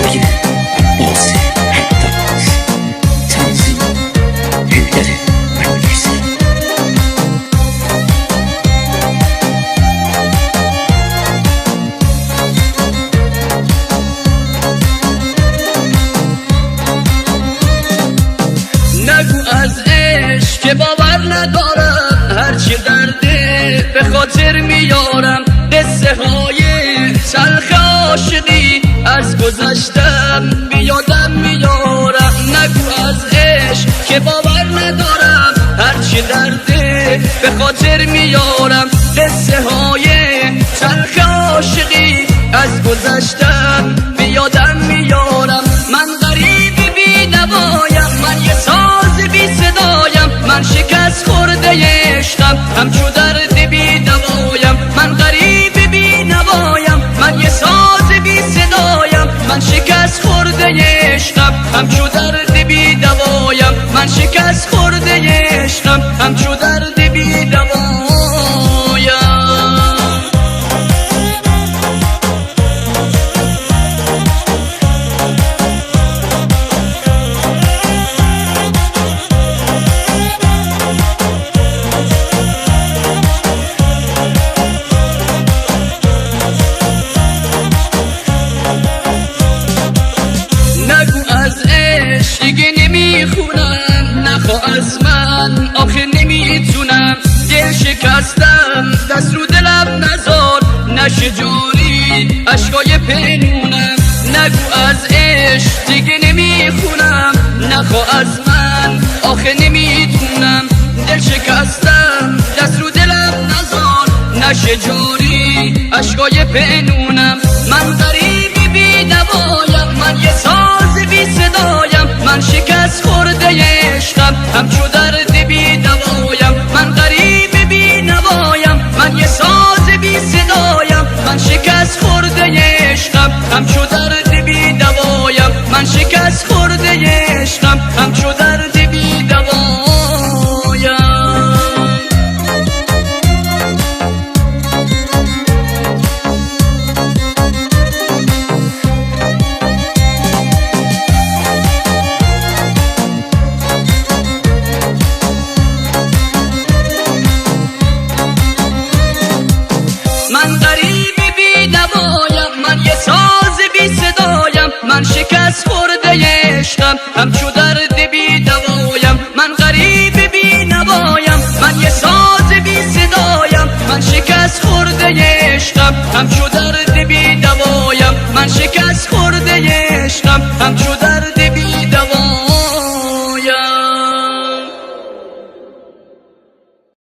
صدای باز همداز تنظیم حیدر مجلسی. نگو از عشق که باور ندارم، هرچی درده به خاطر میارم، قصه های تلخ عاشقی از گذشتم بیادم میارم. نگو از عشق که باور ندارم، هرچی درده به خاطر میارم، قصه های تلخ عاشقی از گذشتم بیادم میارم. من غریب بی نوایم، من یه ساز بی صدایم، من شکست خورده عشقم همچو درد بی دوایم. من غریب بی نوایم، من یه ساز بی صدایم، من شکست خورده عشقم همچو درد بی دوایم. من شکست خورده عشقم همچو درد بی دوایم. دیگه نمیخونم، نخوا از من آخه نمیتونم، دل شکستم دست رو دلم نزار، نشه جاری عشقای پنونم. نگو از عشق دیگه نمیخونم، نخوا از من آخه نمیتونم، دل شکستم دست رو دلم نزار، نشه جاری عشقای پنونم. من غریب بی نوایم، من یه ساز بی صدایم، من شکست خورده عشقم همچو در